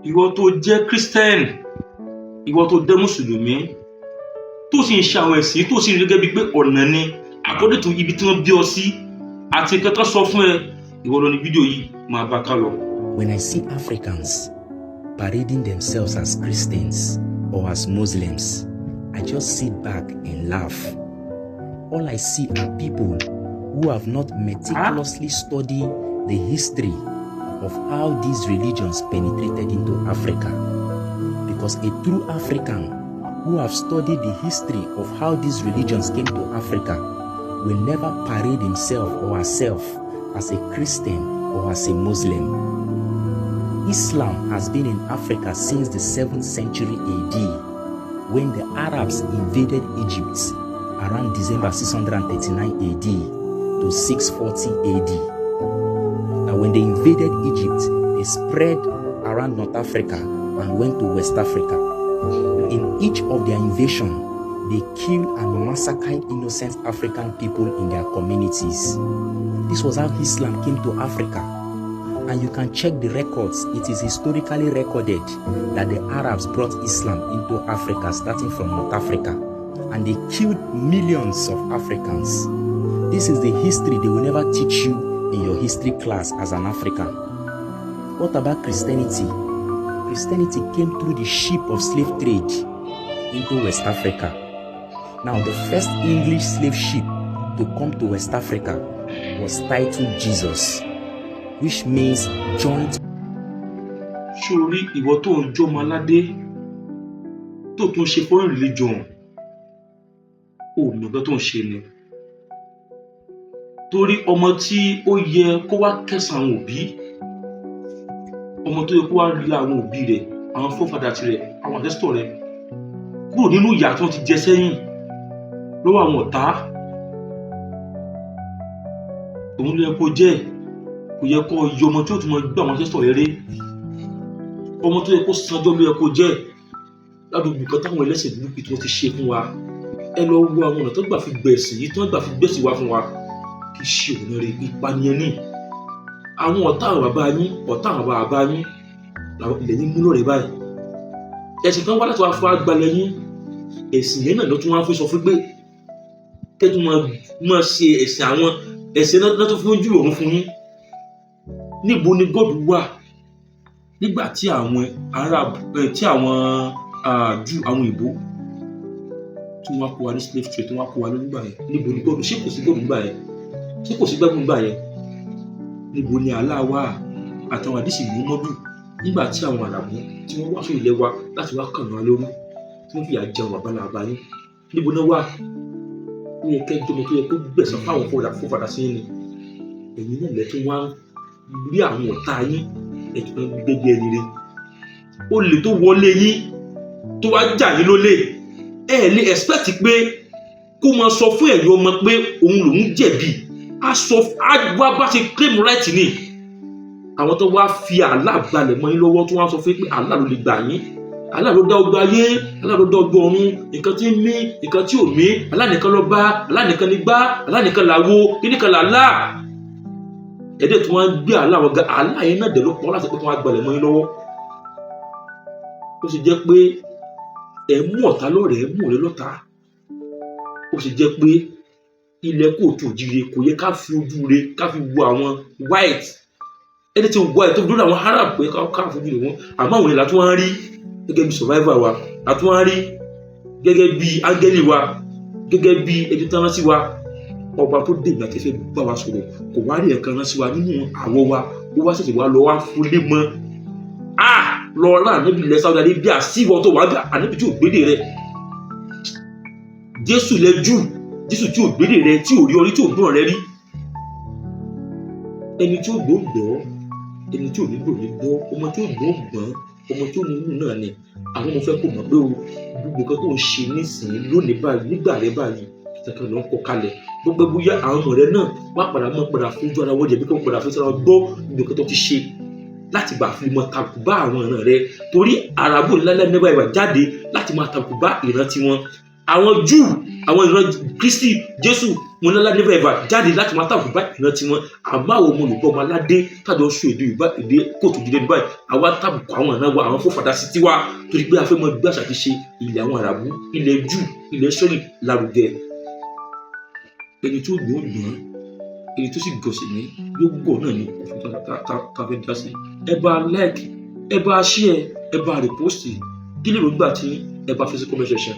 ìwọ tó jẹ́ Christian, ìwọ tó jẹ́ Mùsùlùmí, tó sì ń ṣe àwọn ẹ̀sìn tó sì rí gẹ́gẹ́ bí pé ọ̀nà ni according to ibi tí wọ́n bí ọ sí àti nǹkan tó sọ fún ẹ, ìwọ lọ ní fídíò yìí máa bá ká lọ. When I see Africans parading themselves as Christians or as Muslims, I just sit back and laugh. All I see are people who have not meticulously studied the history of how these religions penetrated into Africa. Because a true African who have studied the history of how these religions came to Africa will never parade himself or herself as a Christian or as a Muslim. Islam has been in Africa since the 7th century AD, when the Arabs invaded Egypt around December 639 AD to 640 AD. Now when they invaded Egypt, they spread around North Africa and went to West Africa. In each of their invasion, they killed and massacred innocent African people in their communities. This was how Islam came to Africa. And you can check the records. It is historically recorded that the Arabs brought Islam into Africa, starting from North Africa. And they killed millions of Africans. This is the history they will never teach you in your history class as an African. What about Christianity? Christianity came through the ship of slave trade into West Africa. Now, the first English slave ship to come to West Africa was titled Jesus, which means joint. Ṣórí ìwọ tó ń jọmọ aládé tó tún ṣe foreign religion, ó mọ̀ nǹkan tó ń ṣe ni. Torí ọmọ tí ó yẹ kó wá kẹsàn àwọn òbí, ọmọ tó yẹ kó wá rí àwọn òbí rẹ̀, àwọn forefathers rẹ̀, àwọn ancestors rẹ̀ kúrò nínú ìyà tí wọ́n ti jẹ sẹ́yìn lọ́wọ́ àwọn ọ̀tá, òun ló yẹ kó jẹ́. Kò yẹ kó yọ ọmọ tí ó tún mọ gbé àwọn ancestors rẹ̀ rí. Ọmọ tó yẹ kó sanjọ́ ló yẹ kó jẹ́. Ládùúgbò kan táwọn ẹlẹ́sìn burúkú tí wọ́n ti ṣe fún wa, ẹ lọ wo àwọn ọ̀nà tó gbà fi gbẹ̀sìn yìí, tó gbà fi gbẹ̀sìn wá fún wa, kì í ṣe ọ̀nà rẹ̀, ìpànìyàn ni. Àwọn ọ̀tá àwọn bàbá yín, ọ̀tá àwọn bàbá yín làwọn ilẹ̀ yín mú lọ́rẹ̀ báyìí. Ẹ̀sìn kan wá láti wá fún agbalẹ̀ yín, ẹ̀sìn yẹn náà ló tún wá fi sọ fún pé kẹ́tù máa ṣe ẹ̀sìn àwọn ẹ̀sìn náà tó fún ojú òun fún yín. Níbo ni God wà nígbà tí àwọn Arab tí àwọn Júù, àwọn Ìgbò tí wọ́n kó wa ní slave trade, tí wọ́n kó wa nígbà yẹn? Níbo ni God? Ṣé kò sí God nígbà yẹn? Ṣé kò sí gbẹ́gun nígbà yẹn? Níbo ni Allah wà àtàwọn àdìsí Muhammadu nígbà tí àwọn àràbù tí wọ́n wá fún ilẹ̀ wa láti wá kàn wá lórí, tí wọ́n fi àjẹun bàbá làbá yín? Níbo náà wà? Ó yẹ kẹ́jọ́ mọ́ tó yẹ kó gbẹ̀san fáwọn fọ́fadà sí yín ni. Ẹ̀yin náà lẹ́ tún wá rí àwọn ọ̀tá yín ẹ̀tún gbẹgbẹ ẹni rẹ̀. Ó lè tó wọlé yín tó wá jà yín lólè, ẹ lè expect pé kó máa sọ fún ẹ̀yin ọmọ pé òun lòún jẹ̀bi. Á wá bá ṣe claim right ni. Àwọn tó wá fi Allah gbalẹ̀ mọ́ yín lọ́wọ́ tó wá sọ fún pé Allah ló lè gbà yín, Allah ló dá ọgbà ayé, Allah ló dá ọgbà ọ̀run, nǹkan tí ń mí, nǹkan tí ò mí, Allah nìkan ló bá, Allah nìkan ní gbá, Allah nìkan làwo, kí nìkan làlá. Ẹ̀dẹ̀ tí wọ́n gbé Allah wọn ga, Allah yẹn náà dẹ̀ ló pọ̀ láti pé kí wọ́n gbalẹ̀ mọ́ yín lọ́wọ́. Ó sì jẹ́ pé ẹ mú ọ̀tá lọ́rẹ̀, ẹ mú ọ̀rẹ́ lọ́tá. Ó sì jẹ́ pé ilẹ̀ kóòtù òjìrè kò yẹ ká fi ojú rẹ̀ ká fi wo àwọn white, ẹni tí white tó fi dúró àwọn Arab pé ká fojú rẹ̀ wọ́n. Àmọ́ àwọn ìlà tí wọ́n rí gẹ́gẹ́ bí survivor wa, àti wọ́n rí gẹ́gẹ́ bí áńgẹ́lì wa, gẹ́gẹ́ bí ẹni tí wọ́n rán sí wa. Ọba tó dé ìgbà tí fẹ́ bá wa sọ̀rọ̀ kò wá rí ẹ̀kan rán sí wa nínú àwọ̀ wa, ó wá ṣẹ̀ṣẹ̀ wá lọ wá fún lé mọ́. Lọ rán ànábì ilẹ̀ Saudi Arabia sí ìwọ tó wà bí ànábì tí ò gbédè rẹ̀. Jésù lẹ́jú, Jésù tí ò gbédè rẹ̀, tí ò rí orí, tí ò gbọ́n rẹ̀ rí. Ẹni tí ó gbọ́, ẹni tí ò ní gbọ́ ní gbọ́, ọmọ tí ó gbọ́n, ọmọ tí ó ní inú náà ni. Àwọn ọmọ fẹ́ kó mọ̀ pé gbogbo nǹkan tó ń ṣe nísìnyí lónìí báyìí, nígbà rẹ̀ báyìí, ìtàkùn ló ń kọ kalẹ̀. Gbogbo bóyá àwọn ọmọ rẹ̀ náà wá padà fojú ara wọ́n jẹ̀bi kó padà fojú ara gbọ́ gbogbo nǹkan tó ti ṣe láti gbà fi mọ tàkù bá àwọn ìran rẹ̀. Torí àràbò lálẹ́ nígbà ìwà jáde láti máa tàkù bá ìran tiwọn. àwọn Júù àwọn ìran Kristi Jésù wọn lọ́la never ever jáde láti máa tàbí bá ìran tiwọn àmọ́ àwọn ọmọ olùkọ́ ọmọ aládé tàjọ sọ èdè Yorùbá èdè kóòtù jíde ní báyìí àwa tàbùkù àwọn ìran wa àwọn fòfàdà sí tiwa torí pé a fẹ́ mọ gbé àṣà ti ṣe ilẹ̀ àwọn Àràbù ilẹ̀ Júù ilẹ̀ Ísírẹ́lì lárugẹ. ẹni tó gbọ́n èyí tó sì gọ̀ọ̀sì ní yóò gọ̀ náà ní òfin tá fẹ́ dá sí. ẹ bá like ẹ bá share ẹ bá repost kí lè rògbà tí ẹ bá fi sí comment section.